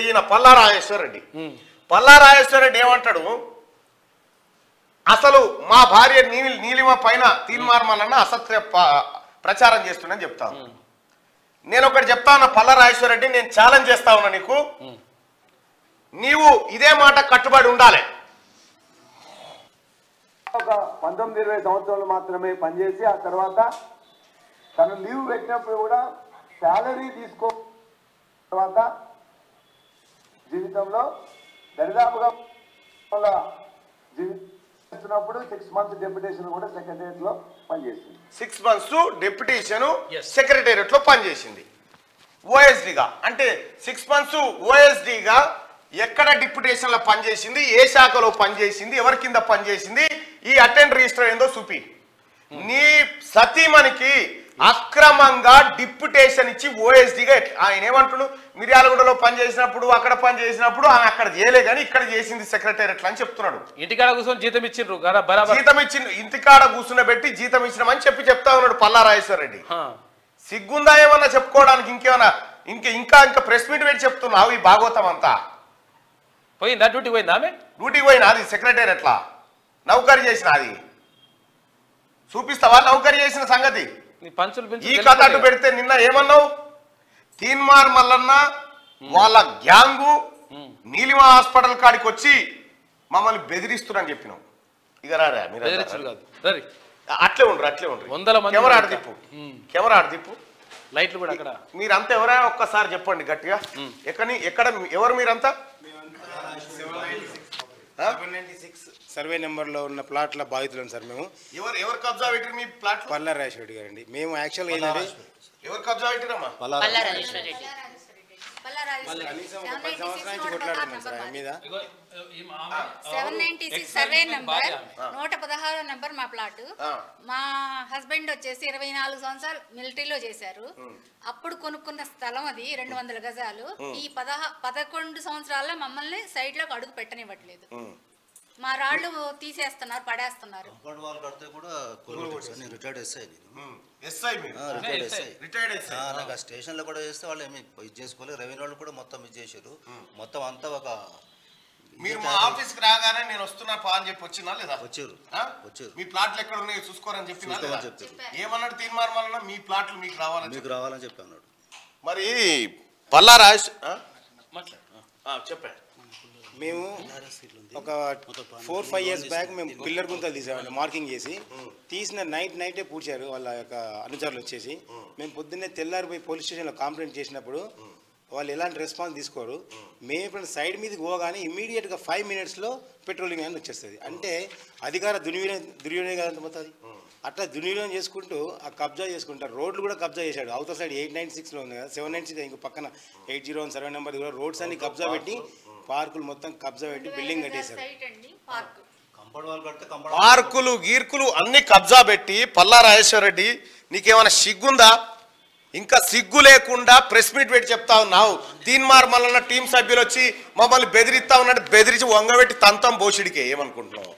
ఈయన పల్లా రాజేశ్వర రెడ్డి ఏమంటాడు, అసలు మా భార్య నీలిమ పైన తీన్మార్మలన్న అసత్య ప్రచారం చేస్తుందని చెప్తాను. నేను ఒకటి చెప్తా ఉన్నా పల్లా రాజేశ్వర రెడ్డి, నేను ఛాలెంజ్ చేస్తా ఉన్నా నీకు, నీవు ఇదే మాట కట్టుబడి ఉండాలి. ఒక 19-20 సంవత్సరాలు మాత్రమే పనిచేసి ఆ తర్వాత తను లీవ్ పెట్టినప్పుడు కూడా శాలరీ తీసుకో తర్వాత జీవితంలో దరిదాపుగా జీవిస్తున్నప్పుడు 6 months డెప్యుటేషన్ కూడా సెక్రటేరియట్ లో పనిచేసింది. 6 months డెప్యుటేషన్ సెక్రటేరియట్ లో పనిచేసింది ఓఎస్డిగా. అంటే 6 months ఓఎస్డిగా ఎక్కడ డిప్యుటేషన్ లో పనిచేసింది, ఏ శాఖలో పనిచేసింది, ఎవరి కింద పనిచేసింది, ఈ అటెండ్ రిజిస్టర్ ఏందో చూపి. నీ సతీమణికి అక్రమంగా డిప్యుటేషన్ ఇచ్చి ఓఎస్డిగా ఆయన ఏమంటుడు, మిర్యాలగూడలో పనిచేసినప్పుడు అక్కడ పనిచేసినప్పుడు ఆమె అక్కడ చేయలే కానీ ఇక్కడ చేసింది సెక్రటేరియట్ అని చెప్తున్నాడు. ఇంటికాడ కూర్చొని జీతం ఇచ్చిండ్రు, జీతం ఇచ్చిండు, ఇంటికాడ కూర్చుని పెట్టి జీతం ఇచ్చినామని చెప్తా ఉన్నాడు పల్లా రాజేశ్వర రెడ్డి. సిగ్గుందా ఏమన్నా చెప్పుకోవడానికి? ఇంకేమన్నా ఇంకా ప్రెస్ మీట్ పెట్టి చెప్తున్నావు ఈ భాగవతం అంతా? పోయిందా? డ్యూటీ పోయిందా? ఆమె డ్యూటీకి పోయినా అది సెక్రటేరియట్లా నౌకరీ చేసిన, అది చూపిస్తావా నౌకరీ చేసిన సంగతి? ఈ కథ అటు పెడితే నిన్న ఏమన్నావు, తీన్మార్ మల్లన్న వాళ్ళ గ్యాంగు నీలిమ హాస్పిటల్ కాడికి వచ్చి మమ్మల్ని బెదిరిస్తున్నారని చెప్పినావు. ఇక రారా మీరు అట్లే ఉండరు. కెమెరా ఆడ తిప్పు లైట్లు కూడా అక్కడ. మీరంతా ఎవరైనా ఒక్కసారి చెప్పండి గట్టిగా, ఎక్కడ ఎవరు మీరంతా? 796 సర్వే నెంబర్ లో ఉన్న ప్లాట్ల బాధితులను సార్ మేము. ఎవరు కబ్జా పెట్టారు మీ ప్లాట్? పల్లా రాజేశ్వర రెడ్డి గారండి. మేము యాక్చువల్ ఏంటంటే ఎవరు కబ్జా పెట్టారమ్మా? పల్లా రాజేశ్వర రెడ్డి కనీసం 10 సంవత్సరాల నుంచి కొట్లాడుతున్నాం సార్ ఆయన మీద. 796 సర్వే నంబర్ 116 నంబర్ మా ప్లాట్. మా హస్బెండ్ వచ్చేసి 24 సంవత్సరాలు మిలిటరీలో చేశారు. అప్పుడు కొనుక్కున్న స్థలం అది 200 గజాలు. ఈ 11 సంవత్సరాల్లో మమ్మల్ని సైడ్ లోకి అడుగు పెట్టనివ్వట్లేదు. మా రాళ్ళు తీసేస్తున్నారు, పడేస్తున్నారు. స్టేషన్ లో కూడా చేస్తే వాళ్ళు ఏమి ఇది చేసుకోలేదు. రెవెన్యూ వాళ్ళు కూడా మొత్తం ఇది చేశారు. మొత్తం అంతా ఒక మీరు మా ఆఫీస్ కి రాగానే నేను వస్తున్నా పా అని చెప్పి వచ్చినా లేదా? వచ్చారు. మీ ప్లాట్లు ఎక్కడ ఉన్నాయో చూసుకోరని చెప్పినా ఏమన్నాడు తీర్మానం వలన మీ ప్లాట్లు మీకు రావాలని చెప్పి అన్నాడు. మరి పల్లా రాజేష్ చెప్పా, మేము ఒక 4-5 years బ్యాక్ మేము పిల్లర్ గుంతలు తీసామండి, మార్కింగ్ చేసి తీసిన నైటే పూడ్చారు వాళ్ళ యొక్క అనుచరులు వచ్చేసి. మేము పొద్దున్నే తెల్లారిపోయి పోలీస్ స్టేషన్లో కంప్లైంట్ చేసినప్పుడు వాళ్ళు ఎలాంటి రెస్పాన్స్ తీసుకోరు. మేము ఇప్పుడు సైడ్ మీదకి పోగానే ఇమీడియట్గా 5 minutesలో పెట్రోలింగ్ అని వచ్చేస్తుంది. అంటే అధికార దుర్వినియోగం పోతుంది. అట్లా దుర్వినియోగం చేసుకుంటూ ఆ కబ్జా చేసుకుంటారు. రోడ్లు కూడా కబ్జా చేశాడు. అవతల సైడ్ 896లో ఉంది కదా, 796 ఇంకో పక్కన 801 సర్వే నెంబర్ కూడా రోడ్స్ అన్ని కబ్జా పెట్టి, పార్కులు మొత్తం కబ్జా పెట్టి బిల్డింగ్ కట్టేశారు. పార్కులు గీర్కులు అన్ని కబ్జా పెట్టి పల్లా రాజేశ్వర రెడ్డి నీకేమైనా సిగ్గుందా? ఇంకా సిగ్గు లేకుండా ప్రెస్ మీట్ పెట్టి చెప్తా ఉన్నావు. తీన్మార్ మల్లన్న టీం సభ్యులు వచ్చి మమ్మల్ని బెదిరిస్తా ఉన్నట్టు బెదిరించి వంగబెట్టి తంతం బోషిడికే ఏమనుకుంటున్నావు?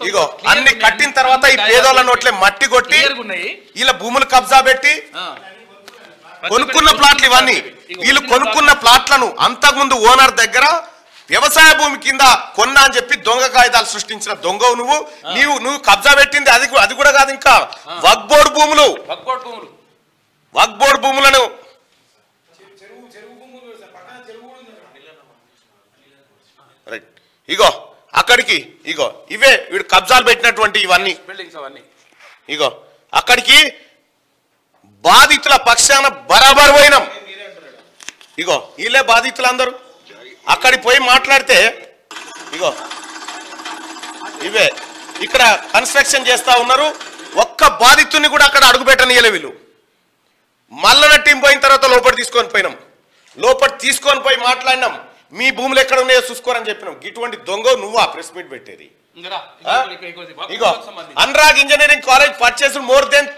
ఇగో అన్ని కట్టిన తర్వాత ఈ పేదోళ్ళ నోట్లే మట్టి కొట్టి వీళ్ళ భూములు కబ్జా పెట్టి కొనుక్కున్న ప్లాట్లు ఇవన్నీ. వీళ్ళు కొనుక్కున్న ప్లాట్లను అంతకుముందు ఓనర్ దగ్గర వ్యవసాయ భూమి కింద కొన్నా అని చెప్పి దొంగ కాగితాలు సృష్టించిన దొంగవు నువ్వు కబ్జా పెట్టింది అది కూడా కాదు, ఇంకా వక్ఫ్ బోర్డు భూములను ఇగో అక్కడికి ఇవే వీడు కబ్జాలు పెట్టినటువంటి ఇవన్నీ ఇగో అక్కడికి బాధితుల పక్షాన బరాబర్ పోయినాం. ఇగో వీళ్ళే బాధితులందరూ అక్కడికి పోయి మాట్లాడితే ఇగో ఇవే ఇక్కడ కన్స్ట్రక్షన్ చేస్తా ఉన్నారు. ఒక్క బాధితుని కూడా అక్కడ అడుగు పెట్టనీయలే వీళ్ళు. మల్లన్న టీం పోయిన తర్వాత లోపల తీసుకొని పోయి మాట్లాడినాం. మీ భూములు ఎక్కడ ఉన్నాయో చూసుకోరని చెప్పినాం. ఇటువంటి దొంగ నువ్వా ప్రెస్ మీట్ పెట్టేది? ఇగో Anurag engineering college purchase more than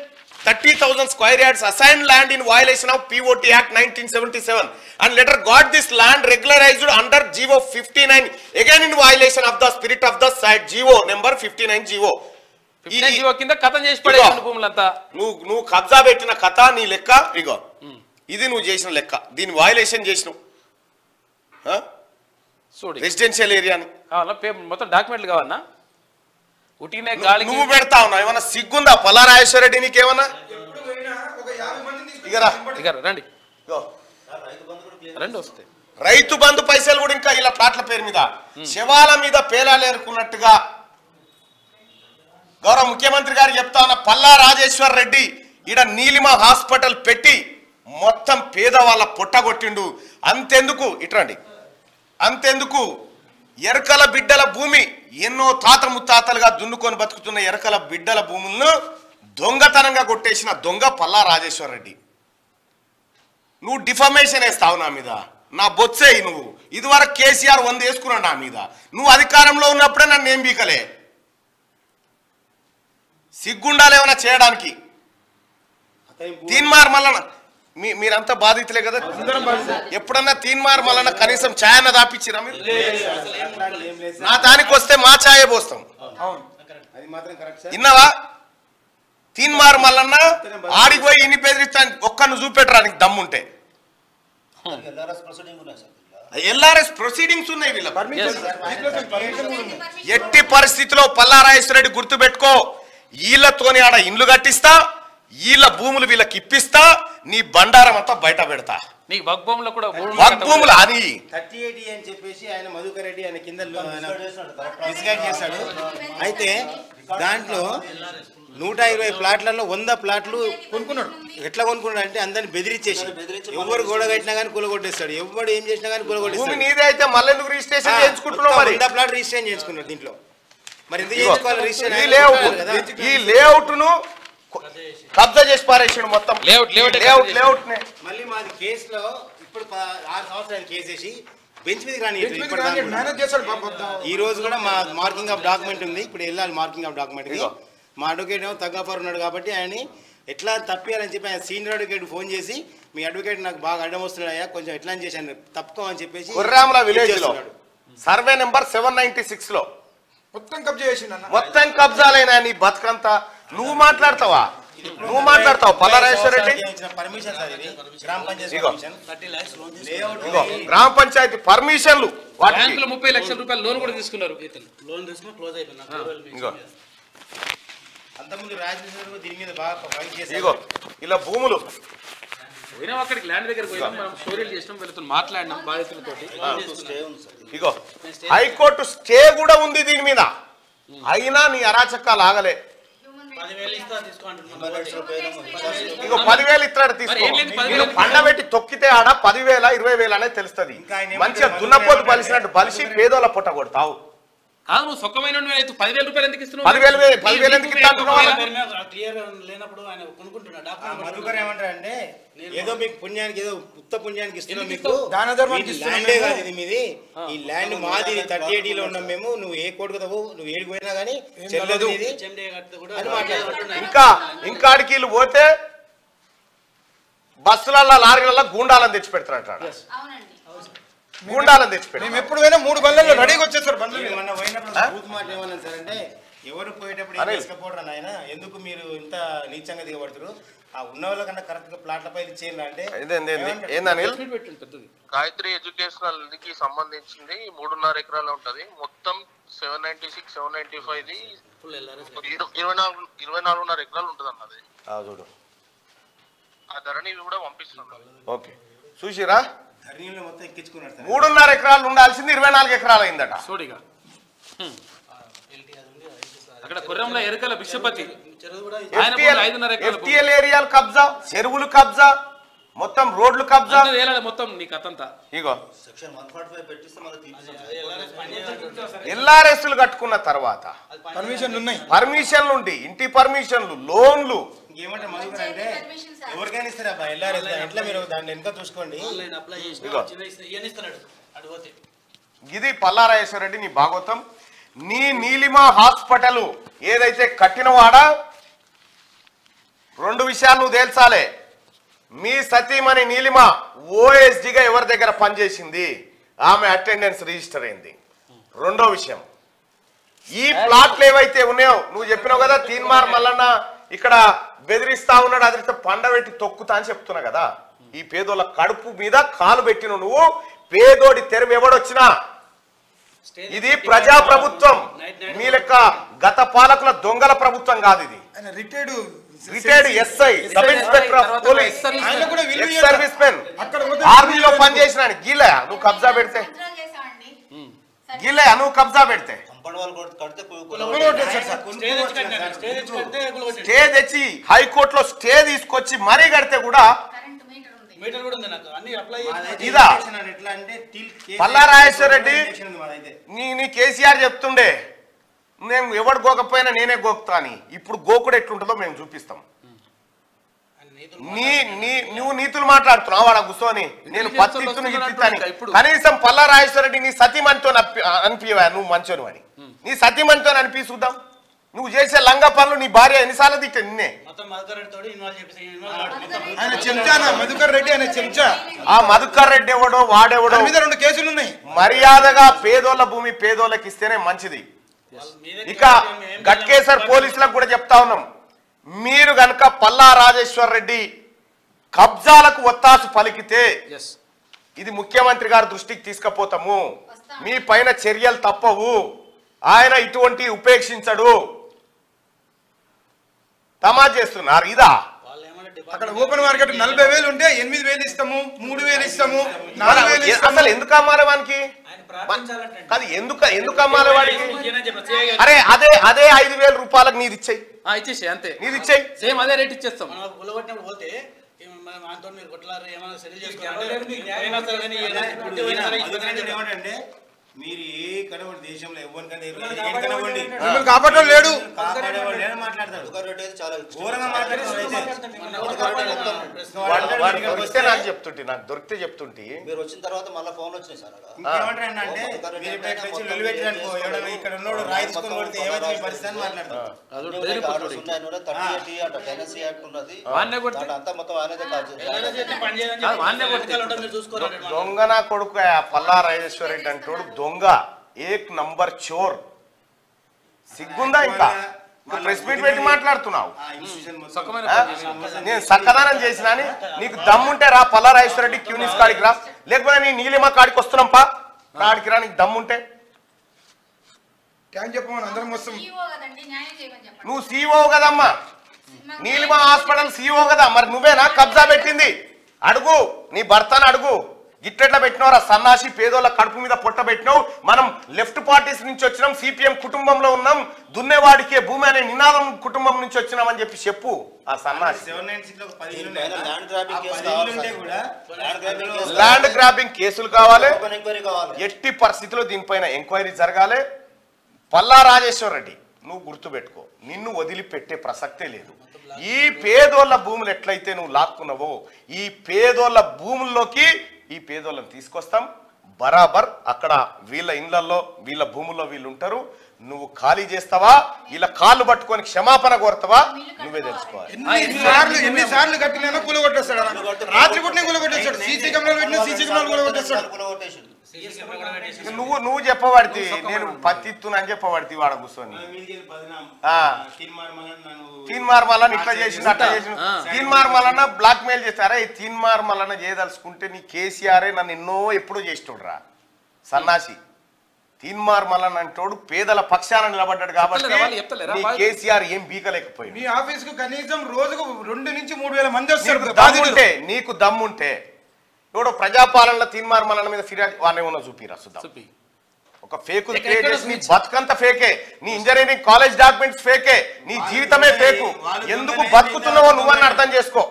30,000 square yards assigned land in violation of POT Act 1977 and later got this land regularized under GO 59 again in violation of the spirit of the site GO number 59 GO. కింద కథం చేసి పడేసిన భూములంతా నువ్వు కబ్జా పెట్టిన కథ నీ లెక్క. ఇగో ఇది నువ్వు చేసిన లెక్క. దీని వయలేషన్ చేసినావు. చూడు రెసిడెన్షియల్ ఏరియాని కావాలా మొత్తం డాక్యుమెంట్లు కావాలన్నా ఉట్టినే గాలికి నువ్వు పెడతా ఉన్నావు ఏమన్నా సిగ్గుందా పల్లా రాజేశ్వర రెడ్డి నీకేమన్నా ఇక రండి రండి వస్తే రైతు బంధు పైసలు కూడా ఇంకా ఇలా ప్లాట్ల పేరు మీద శవాల మీద పేలాలేరుకున్నట్టుగా గౌరవ ముఖ్యమంత్రి గారు చెప్తా ఉన్న పల్లా రాజేశ్వర్ రెడ్డి ఈడ నీలిమ హాస్పిటల్ పెట్టి మొత్తం పేదవాళ్ళ పొట్టగొట్టిండు. అంతెందుకు ఇట్రండి, అంతెందుకు ఎరకల బిడ్డల భూమి ఎన్నో తాత ముత్తాతలుగా దున్నుకొని బతుకుతున్న ఎరకల బిడ్డల భూములను దొంగతనంగా కొట్టేసిన దొంగ పల్లా రాజేశ్వర్ రెడ్డి. నువ్వు డిఫమేషన్ వేస్తావు నా మీద, నా బొత్సేయి నువ్వు. ఇదివరకు కేసీఆర్ 100 వేసుకున్నాడు నా మీద. నువ్వు అధికారంలో ఉన్నప్పుడే నన్ను ఏం బీకలే. సిగ్గుండాలి ఏమైనా చేయడానికి. తీన్మార్ మల్లన్న మీరంతా బాధితులే కదా, ఎప్పుడన్నా తీన్మార్ మల్లన్న కనీసం ఛాయ్ అన్న దాపిచ్చిరా మీరు? నా దానికి వస్తే మా ఛాయే పోస్తాం. విన్నావా? తీన్మార్ మల్లన్న ఆడికి పోయి ఇన్ని బెదిరిస్తా ఒక్కను చూపెట్టరా నీకు దమ్ముంటే. ఎల్ఆర్ఎస్ ప్రొసీడింగ్స్ ఉన్నాయి వీళ్ళ. ఎట్టి పరిస్థితిలో పల్లా రాజేశ్వర రెడ్డి గుర్తుపెట్టుకో, వీళ్ళతోని ఆడ ఇండ్లు కట్టిస్తా, వీళ్ళ భూములు వీళ్ళకి ఇప్పిస్తా, నీ బండారం అంతా బయట పెడతా. నీకు వగ్భూములు కూడా వగ్భూములు అని 38 అని చెప్పేసి ఆయన మధుకర్ రెడ్డి ఆయన కింద మిస్గైడ్ చేశాడు. అయితే దాంట్లో 120 ప్లాట్లలో 100 ప్లాట్లు కొనుక్కున్నాడు. ఎట్లా కొనుక్కున్నాడు అంటే అందరిని బెదిరించేసి, ఎవరు గోడ కట్టినా కానీ కూలగొట్టేస్తాడు, ఎవరు ఏం చేసినా కానీ కూలగొట్టేస్తాడు. నీదే అయితే మళ్ళీ ఎందుకు రిజిస్ట్రేషన్ చేయించుకుంటున్నావు? 100 ప్లాట్ రిజిస్ట్రేషన్ చేయించుకున్నాడు. దీంట్లో మరి ఎందుకు చేయించుకోవాలి రిజిస్ట్రేషన్? ఈ లేఅవుట్ ను కబ్జా చేసి పారేసాడు మొత్తం. లేఅవుట్ మళ్ళీ మాది కేసులో ఇప్పుడు 6 సంవత్సరాలు కేసేసి బెంచ్ మీద రాని ఈ రోజు కూడా మా మార్కింగ్ ఆఫ్ డాక్యుమెంట్ ఉంది. ఇప్పుడు వెళ్ళాలి మార్కింగ్ ఆఫ్ డాక్యుమెంట్. మా అడ్వకేట్ ఏమో తగ్గాఫర్ ఉన్నాడు కాబట్టి ఆయన ఎట్లా తప్పారని చెప్పి ఆయన సీనియర్ అడ్వకేట్ ఫోన్ చేసి, మీ అడ్వకేట్ నాకు బాగా అడ్డం వస్తున్నాయా, కొంచెం ఎట్లా చేశాను తప్పుకోమని చెప్పేసి కుర్రాముల విలేజ్ లో సర్వే నెంబర్ 796 లో మొత్తం కబ్జా చేసిండు. మొత్తం కబ్జాలైనా నీ బతుకంతా. నువ్వు మాట్లాడతావా? నువ్వు మాట్లాడతావు పల్లా రాజేశ్వర రెడ్డి? గ్రామ పంచాయతీ పర్మిషన్లు, బ్యాంకులో 30 లక్షల రూపాయలు లోన్ కూడా తీసుకున్నారు. లోన్ తీసుకుని క్లోజ్ అయిపోయినా. అంతకుముందు రాజేశ్వర దీని మీద బాగా ఫైట్ చేశారు. ఇగో ఇలా భూములు పోయినాం, అక్కడికి ల్యాండ్ దగ్గర పోయినాం, మనం స్టోరీలు చేసినాం, వీళ్ళతో మాట్లాడినాం బాధితులతోటి. ఇగో హైకోర్టు స్టే కూడా ఉంది దీని మీద, అయినా నీ అరాచకాలు ఆగలే. 10,000 ఇస్తా తీసుకోండి. ఇగో 10,000 ఇస్తాడు తీసుకో. పండబెట్టి తొక్కితే ఆడ 10,000 20,000 అనేది తెలుస్తుంది. మంచిగా దున్నపోతు బలిసినట్టు బలిసి పేదోళ్ళ పుట్ట కొడతావు. కాదు నువ్వు సుఖమైన 10,000 రూపాయలు ఎందుకు ఇస్తున్నావు? 10,000 ఎందుకు క్లియర్ లేనప్పుడు ఆయన కొనుక్కుంటున్నాడు. మధుకర్ ఏమంటారంటే ఏదో మీకు పుణ్యానికి ఏదో ఉత్త పుణ్యానికి ఇస్తున్నాం, మీకు దాన ధర్మం ల్యాండే కాదు ఇది మీది, ఈ ల్యాండ్ మాది 38 లో ఉన్నాం మేము, నువ్వు ఏ కోర్టు కదా నువ్వు ఏడికి పోయినా కానీ చెల్లదు అని మాట్లాడుతున్నాడు. ఇంకా ఆడికి వీళ్ళు పోతే బస్సులలో లారీలలో గూండాలను తెచ్చి పెడతారంట. గూండాలను తెచ్చి పెడతారు. మేము ఎప్పుడు పోయినా 3 బండ్లలో రెడీగా వచ్చేస్తారు. మొన్న పోయినప్పుడు బూత్ మాట ఏమన్నా సార్ అంటే, ఎవరు పోయేటప్పుడు ఏం తీసుకపోవడం ఆయన, ఎందుకు మీరు ఇంత నీచంగా దిగబడుతున్నారు, ఆ ఉన్న వాళ్ళకన్నా కరెక్ట్ గా ప్లాట్లపై ఇచ్చేయండి అంటే గాయత్రి ఎడ్యుకేషనల్ కి సంబంధించింది 3.5 ఎకరాలు ఉంటది. మొత్తం 796, 795 24.5 ఎకరాలు ఉంటది అన్నది. చూడు ఆ ధరణి కూడా పంపిస్తున్నాం. ఓకే చూసిరా, మొత్తం ఎక్కించుకున్నాడు. 3.5 ఎకరాలు ఉండాల్సింది 24 ఎకరాలు అయిందట. చూడిగా అక్కడ కుర్రంలో ఎరకల బిషపతి FTL ఏరియాలు కబ్జా, చెరువులు కబ్జా, మొత్తం రోడ్లు కబ్జా, మొత్తం నీ కథంతా. ఇగో సెక్షన్ 145 పెట్టిస్తే మనకి ఎల్ఆర్ఎస్లు కట్టుకున్న తర్వాత పర్మిషన్లు ఉన్నాయి, పర్మిషన్లు ఉండి ఇంటి పర్మిషన్లు, లోన్లు. ఇంకేమంటే మధుకర్ అంటే ఎవరికైనా ఇస్తారా ఎల్ఆర్ఎస్ ఎట్లా మీరు దాన్ని వెనక చూసుకోండి. ఇది పల్లా రాజేశ్వర రెడ్డి నీ భాగవతం. నీ నీలిమ హాస్పిటల్ ఏదైతే కట్టినవాడా 2 విషయాలు నువ్వు తేల్చాలే. మీ సతీమణి నీలిమ ఓఎస్డిగా ఎవరి దగ్గర పనిచేసింది, ఆమె అటెండెన్స్ రిజిస్టర్ అయింది. 2వ విషయం, ఈ ప్లాట్లు ఏవైతే ఉన్నాయో నువ్వు చెప్పినావు కదా, తీన్మార్ మల్లన్న ఇక్కడ బెదిరిస్తా ఉన్నాడు, అదిరిస్తే పండబెట్టి తొక్కుతా అని చెప్తున్నా కదా. ఈ పేదోళ్ళ కడుపు మీద కాలు పెట్టిన నువ్వు పేదోడి తెరవు ఎవడొచ్చినా ఇది ప్రజా ప్రభుత్వం. మీ లెక్క గత పాలకుల దొంగల ప్రభుత్వం కాదు ఇది. Retired SI sub inspector of police service men ఆర్మీలో పనిచేసిన గీలే నువ్వు కబ్జా పెడితే గీలే నువ్వు కబ్జా పెడితే స్టే తెచ్చి హైకోర్టులో స్టే తీసుకొచ్చి మరీ కడితే కూడా ఇదా పల్లా రాజేశ్వర రెడ్డి నీ కేసీఆర్ చెప్తుండే నేను ఎవడు గోకపోయినా నేనే గోకుతా అని. ఇప్పుడు గోకుడు ఎట్లుంటుందో మేము చూపిస్తాం. నువ్వు నీతులు మాట్లాడుతున్నావు వాడ కూర్చొని నేను పత్తిత్తును ఇత్తిని. కనీసం పల్లా రాజేశ్వర రెడ్డి నీ సతీమణితో అనిపించవా నువ్వు మంచోను అని? నీ సతీమణితో అనిపి చూద్దాం. నువ్వు చేసే లంగ పనులు నీ భార్య ఎన్నిసార్లు తిట్ట నిన్నే. ఆ మధుకర్ రెడ్డి ఎవడో వాడెవడో 2 కేసులు ఉన్నాయి. మర్యాదగా పేదోళ్ళ భూమి పేదోళ్ళకి ఇస్తేనే మంచిది. ఇక గట్కేసర్ పోలీసులకు కూడా చెప్తా ఉన్నాం, మీరు గనక పల్లా రాజేశ్వర్ రెడ్డి కబ్జాలకు ఒత్తాసు పలికితే ఇది ముఖ్యమంత్రి గారి దృష్టికి తీసుకుపోతాము. మీ పైన చర్యలు తప్పవు. ఆయన ఇటువంటి ఉపేక్షించడు. తమా చేస్తున్నారు ఇదా? అక్కడ ఓపెన్ మార్కెట్ 40,000 ఉంటే 8,000 ఇస్తాము, 3,000 ఇస్తాము, 4,000 ఇస్తాము. అసలు ఎందుకు అమ్మాలి వానికి? అది ఎందుకు అమ్మాలి వాడికి? అరే అదే 5,000 రూపాయలకు నీది ఇచ్చేయి, ఇచ్చేసి అంతే. నీది ఇచ్చేయి, సేమ్ అదే రేట్ ఇచ్చేస్తాం. పోతే ఏమంటే మీరు ఏ కడవడి దేశంలో ఎవరికైనా కాపాడడం లేడు మాట్లాడతాడు. నాకు చెప్తుంటే నాకు దొరికితే చెప్తుంటే మీరు వచ్చిన తర్వాత మళ్ళీ ఫోన్ వచ్చినాయి సార్. ఇంకేమంటారంటే ఇక్కడ ఉన్నోడు రాయి తీసుకొని కొడితే ఏమైతే పరిస్థితి అని మాట్లాడతారు. దొంగ నా కొడుకు పల్లా రాజేశ్వర రెడ్డి అంటోడు దొంగ, ఏక్ నంబర్ చోర్. సిగ్గుందా? ఇంకా ప్రెస్ మీట్ పెట్టి మాట్లాడుతున్నావు. నేను సక్కదానం చేసిన అని నీకు దమ్ముంటే రా పల్లా రాజేశ్వర రెడ్డి క్యూనిస్ కాడికి రా, లేకపోతే నీ నీలిమ కాడికి వస్తున్నాం పా, కాడికి రా. నీకు దమ్ముంటే నువ్వు సీఓ కదమ్మా, నీలిమ హాస్పిటల్ సీఓ కదా, మరి నువ్వేనా కబ్జా పెట్టింది? అడుగు నీ భర్తను అడుగు. గిట్లెట్లా పెట్టినవరా సన్నాసి, పేదోళ్ళ కడుపు మీద పొట్ట పెట్టినావు. మనం లెఫ్ట్ పార్టీస్ నుంచి వచ్చినాం, సిపిఎం కుటుంబంలో ఉన్నాం, దున్నేవాడికే భూమి అనే నినాదం కుటుంబం నుంచి వచ్చినాం అని చెప్పు ఆ సన్నాసి. ల్యాండ్ గ్రాబింగ్ కేసులు కావాలి, ఎట్టి పరిస్థితుల్లో దీనిపైన ఎంక్వైరీ జరగాలి. పల్లా రాజేశ్వర రెడ్డి నువ్వు గుర్తుపెట్టుకో, నిన్ను వదిలిపెట్టే ప్రసక్తే లేదు. ఈ పేదోళ్ళ భూములు ఎట్లయితే నువ్వు లాక్కున్నావో ఈ పేదోళ్ళ భూముల్లోకి ఈ పేదోళ్ళని తీసుకొస్తాం. బరాబర్ అక్కడ వీళ్ళ ఇండ్లలో వీళ్ళ భూముల్లో వీళ్ళు ఉంటారు. నువ్వు ఖాళీ చేస్తావా, వీళ్ళ కాళ్ళు పట్టుకొని క్షమాపణ కోరుతావా నువ్వే తెలుసుకోవాలి. ఎన్నిసార్లు కట్టినా కూలగొట్టేస్తాడు, రాత్రి కొట్టిన కూలగొట్టేస్తాడు, సీసీ కెమెరాలు పెట్టిన సీసీ కెమెరాలు కూలగొట్టేస్తాడు. నువ్వు చెప్పబడితే నేను పత్తిత్తును అని చెప్పబడితే వాడ కూర్చొని తీన్మార్ మల్లన్న ఇట్లా చేసింది అట్లా చేసింది. తీన్మార్ మల్లన్న బ్లాక్ మెయిల్ చేస్తారా? ఈ తీన్మార్ మల్లన్న చేయదలుచుకుంటే నీ కేసీఆర్ నన్ను ఎన్నో ఎప్పుడో చేసేటోడురా సన్నాసి. తీన్మార్ మల్లన్న అంటోడు పేదల పక్షాన నిలబడ్డాడు కాబట్టి కేసీఆర్ ఏం బీకలేకపోయింది. మీ ఆఫీస్ కు కనీసం రోజుకు 2 నుంచి 3,000 మంది వస్తారు. నీకు దమ్ముంటే ఎవడో ప్రజాపాలనలో తీన్మార్ మల్లన్న మీద ఫిర్యాదు వానేమన్నా చూపిరా చూద్దాం. ఒక ఫేక్ క్రియేట్ చేసి నీ బతుకంతా ఫేకే, నీ ఇంజనీరింగ్ కాలేజ్ డాక్యుమెంట్స్ ఫేకే, నీ జీవితమే ఫేకు. ఎందుకు బతుకుతున్నావో నువ్వని అర్థం చేసుకో.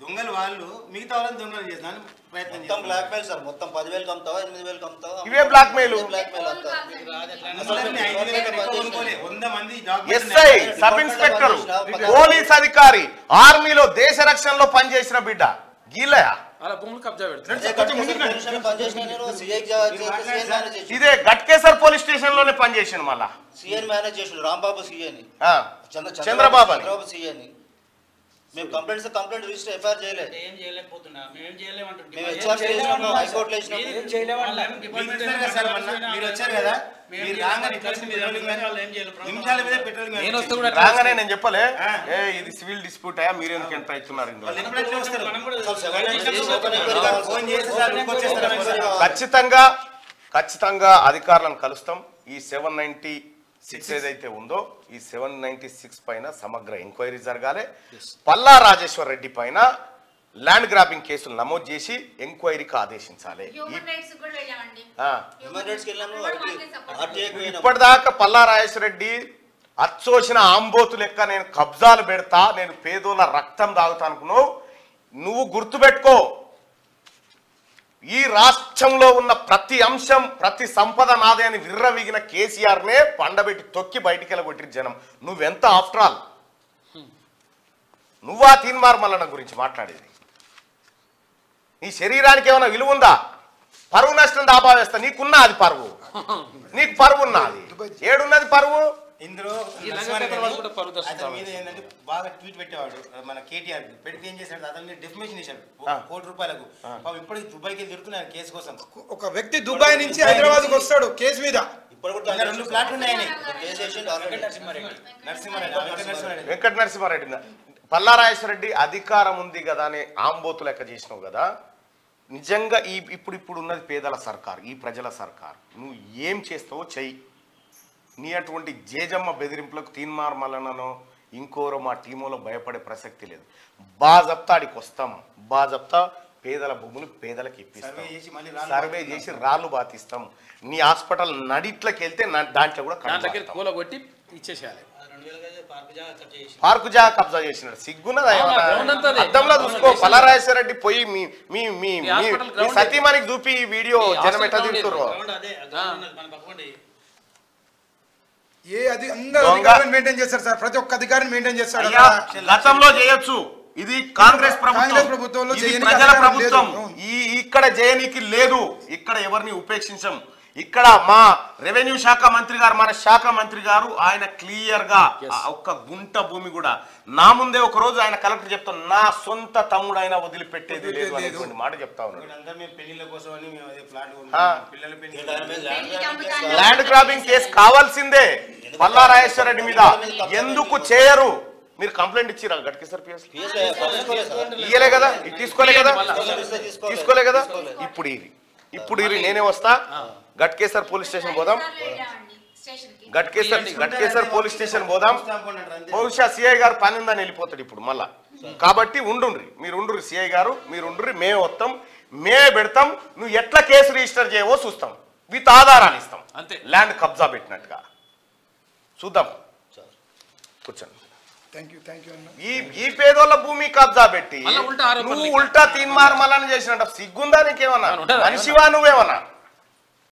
దొంగలు వాళ్ళు మిగతా వాళ్ళని దొంగలు చేస్తాను మొత్తం బ్లాక్ మెయిల్ సార్. మొత్తం 10,000 అమ్ముతావా 8,000 అమ్ముతావా? ఇవే blackmail. SI, sub inspector, police అధికారి, ఆర్మీలో దేశ రక్షణలో పనిచేసిన బిడ్డ గీలయా ఇదే గట్కేసర్ పోలీస్ స్టేషన్ లోనే పనిచేసాను. మళ్ళా సీఎన్ మేనేజ్ చేసాడు రాంబాబు సీఎని, చంద్రబాబు సీఎని. మేము కంప్లైంట్ రిజిస్టర్ ఎఫ్ఐఆర్ చేయలేదు. ఏం చేయలేకపోతున్నా మేము చేయలేమంటున్నాం. మేము హెచ్ఆర్ చేసినాము, హైకోర్టులో వేసినాము. ఏం చేయలేమంటున్నాం. మీరు వచ్చారు కదా, మీరు రాగానే నిమిషాల మీద పెట్రోలింగ్ రాగానే నేను చెప్పలే ఇది సివిల్ డిస్ప్యూట్ అయ్యా మీరు ఎందుకు ఎంత ఇస్తున్నారు ఇందులో. ఖచ్చితంగా అధికారులను కలుస్తాం. ఈ 796 ఏదైతే ఉందో ఈ 796 పైన సమగ్ర ఎంక్వైరీ జరగాలి. పల్లా రాజేశ్వర్ రెడ్డి పైన ల్యాండ్ గ్రాబింగ్ కేసులు నమోదు చేసి ఎంక్వైరీకి ఆదేశించాలి. ఇప్పటిదాకా పల్లా రాజేశ్వర రెడ్డి అచ్చోసిన ఆంబోతు లెక్క నేను కబ్జాలు పెడతా, నేను పేదోళ్ళ రక్తం తాగుతా అనుకున్నావు. నువ్వు గుర్తుపెట్టుకో, ఈ రాష్ట్రంలో ఉన్న ప్రతి అంశం ప్రతి సంపద నాదే అని విర్రవీగిన కేసీఆర్నే పండబెట్టి తొక్కి బయటికి వెళ్ళగొట్టిన జనం. నువ్వెంత ఆఫ్టర్ ఆల్ నువ్వా తీన్మార్ మల్లన్న గురించి మాట్లాడేది? నీ శరీరానికి ఏమైనా విలువ ఉందా? పరువు నష్టం దాబా వేస్తా. నీకున్నా అది పరువు, నీకు పరువు ఉన్నా అది ఏడున్నది పరువు? ఇందులో మీద ఏంటంటే బాగా ట్వీట్ పెట్టేవాడు మన కేటీఆర్. పెడితే ఏం చేశాడు, అతని మీద డెఫిమేషన్ ఇచ్చాడు ₹1,00,00,000. ఇప్పటికి దుబాయ్కి తిరుగుతున్నాడు కేసు కోసం. ఒక వ్యక్తి దుబాయ్ నుంచి హైదరాబాద్కి వస్తాడు కేసు మీద. ఇప్పుడు కూడా 2 ఫ్లాట్లు ఉన్నాయని వెంకట నరసింహారెడ్డి. పల్లా రాజేశ్వర రెడ్డి అధికారం ఉంది కదా అని ఆంబోతు లెక్క చేసినావు కదా. నిజంగా ఇప్పుడు ఉన్నది పేదల సర్కార్, ఈ ప్రజల సర్కార్. నువ్వు ఏం చేస్తావో చెయ్యి. నీ అటువంటి జేజమ్మ బెదిరింపులకు తీన్మార్ మల్లన్ననో ఇంకోరో మా టీములో భయపడే ప్రసక్తి లేదు. బాజప్తా ఆడికి వస్తాం, బాజప్తా పేదల భూములు పేదలకు ఇప్పిస్తాం, సర్వే చేసి రాళ్ళు బాతిస్తాం. నీ హాస్పిటల్ నడిట్లోకి వెళ్తే దాంట్లో కూడా కూలగొట్టి ఇచ్చేసేయాలి. పార్కు జాగా కబ్జా చేసినాడు. సిగ్గున్నదా? అద్దంలో చూసుకో. పల్లా రాజేశ్వర రెడ్డి పోయి మీ సతీమణికి చూపి ఈ వీడియో జనం ఎట్లా తింటుర్రో. ఏ అది అందరూ అధికారులను మెయింటైన్ చేస్తారు సార్, ప్రతి ఒక్క అధికారిని మెయింటైన్ చేస్తాడు. గతంలో చేయొచ్చు, ఇది కాంగ్రెస్ ప్రభుత్వంలో ప్రజల ప్రభుత్వం. ఇక్కడ చేయనీకి లేదు, ఇక్కడ ఎవరిని ఉపేక్షించం. ఇక్కడ మా రెవెన్యూ శాఖ మంత్రి గారు, మన శాఖ మంత్రి గారు ఆయన క్లియర్ గా ఒక్క గుంట భూమి కూడా నా ముందే ఒక రోజు ఆయన కలెక్టర్ చెప్తాను, నా సొంత తమ్ముడు అయినా వదిలిపెట్టేది లేదు అనేటువంటి మాట చెప్తా ఉన్నాడు. ల్యాండ్ గ్రాబింగ్ కేసు కావాల్సిందే పల్లా రాజేశ్వర రెడ్డి మీద. ఎందుకు చేయరు? మీరు కంప్లైంట్ ఇచ్చిరా గట్కేసర్ పిఎస్ ఇయ్యలే కదా, తీసుకోలే కదా. ఇప్పుడు నేనే వస్తా, గట్కేసర్ పోలీస్ స్టేషన్ పోదాం, గట్కేసర్ పోలీస్ స్టేషన్ పోదాం. బహుశా సిఐ గారు పని ఉందని వెళ్ళిపోతాడు ఇప్పుడు మళ్ళా. కాబట్టి మీరు సిఐ గారు మీరు మేము వస్తాం, మేమే పెడతాం. నువ్వు ఎట్లా కేసు రిజిస్టర్ చేయవో చూస్తాం, విత్ ఆధారాలు ఇస్తాం. ల్యాండ్ కబ్జా పెట్టినట్టుగా చూద్దాం. కూర్చోండి. ఈ పేదోళ్ళ భూమి కబ్జా పెట్టి నువ్వు ఉల్టా తీన్మార్ మల్లన్న చేసినట్టు సిగ్గుందా నీకేమన్నా? మనిషివా నువ్వేమన్నా?